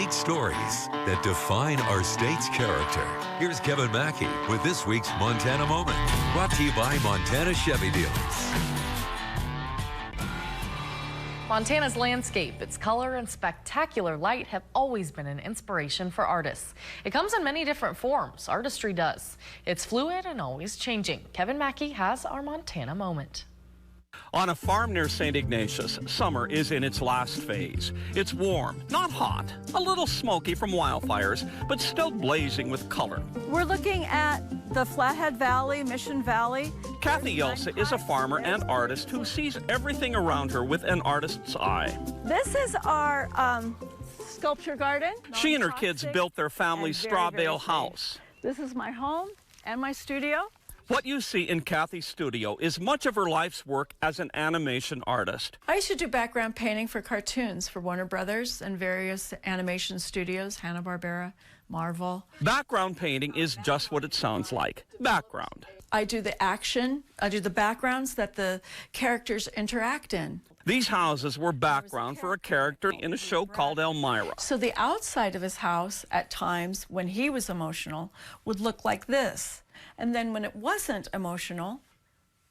unique stories that define our state's character. Here's Kevin Mackey with this week's Montana Moment, brought to you by Montana Chevy Dealers. Montana's landscape, its color, and spectacular light have always been an inspiration for artists. It comes in many different forms. Artistry does. It's fluid and always changing. Kevin Mackey has our Montana Moment. On a farm near St. Ignatius, summer is in its last phase. It's warm, not hot, a little smoky from wildfires, but still blazing with color. We're looking at the Flathead Valley, Mission Valley. Kathy Yelsa is a farmer and artist who sees everything around her with an artist's eye. This is our sculpture garden. She and her kids built their family's straw bale house. This is my home and my studio. What you see in Kathy's studio is much of her life's work as an animation artist. I used to do background painting for cartoons for Warner Brothers and various animation studios, Hanna-Barbera, Marvel. Background painting is just what it sounds like, background. I do the action, I do the backgrounds that the characters interact in. These houses were background for a character in a show called Elmira. So the outside of his house, at times, when he was emotional, would look like this. And then when it wasn't emotional,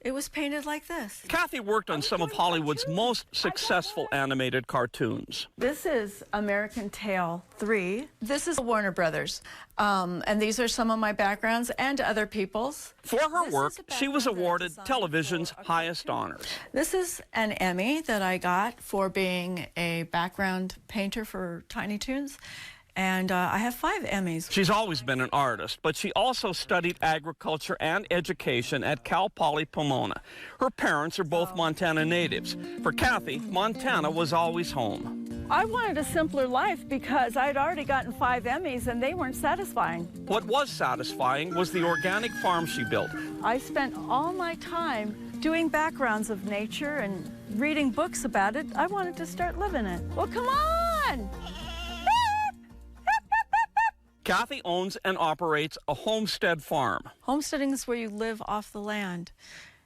it was painted like this. Kathy worked on some of Hollywood's most successful animated cartoons. This is American Tail 3. This is Warner Brothers. And these are some of my backgrounds and other people's. For her work, she was awarded television's highest honors. This is an Emmy that I got for being a background painter for Tiny Toons. And I have 5 Emmys. She's always been an artist, but she also studied agriculture and education at Cal Poly Pomona. Her parents are both Montana natives. For Kathy, Montana was always home. I wanted a simpler life because I'd already gotten 5 Emmys and they weren't satisfying. What was satisfying was the organic farm she built. I spent all my time doing backgrounds of nature and reading books about it. I wanted to start living it. Well, come on! Kathy owns and operates a homestead farm. Homesteading is where you live off the land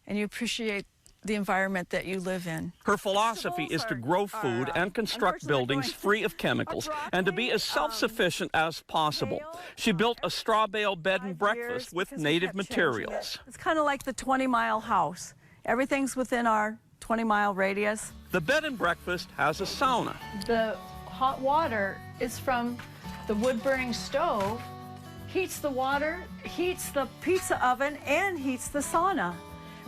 and you appreciate the environment that you live in. Her philosophy is to grow food and construct buildings free of chemicals and to be as self-sufficient as possible. She built a straw bale bed and breakfast with native materials. It's kind of like the 20-mile house. Everything's within our 20-mile radius. The bed and breakfast has a sauna. The hot water is from the wood-burning stove, heats the water, heats the pizza oven, and heats the sauna.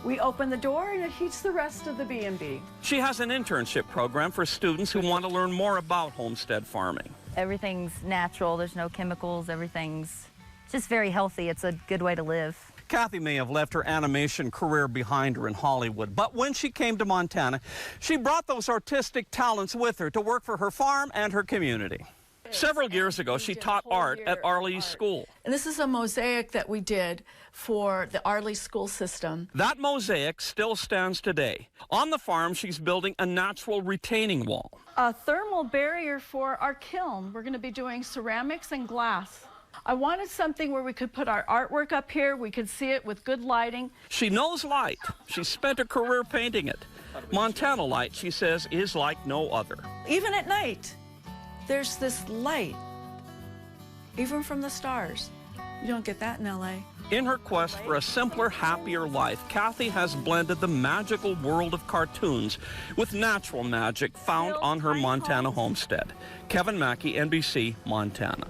We open the door and it heats the rest of the B&B. She has an internship program for students who want to learn more about homestead farming. Everything's natural, there's no chemicals, everything's just very healthy. It's a good way to live. Kathy may have left her animation career behind her in Hollywood, but when she came to Montana, she brought those artistic talents with her to work for her farm and her community. Several years ago, she taught art at Arley's school. And this is a mosaic that we did for the Arley school system. That mosaic still stands today. On the farm, she's building a natural retaining wall. A thermal barrier for our kiln. We're going to be doing ceramics and glass. I wanted something where we could put our artwork up here, we could see it with good lighting. She knows light. She spent her career painting it. Montana light, she says, is like no other. Even at night, there's this light, even from the stars. You don't get that in LA. In her quest for a simpler, happier life, Kathy has blended the magical world of cartoons with natural magic found on her Montana homestead. Kevin Mackey, NBC, Montana.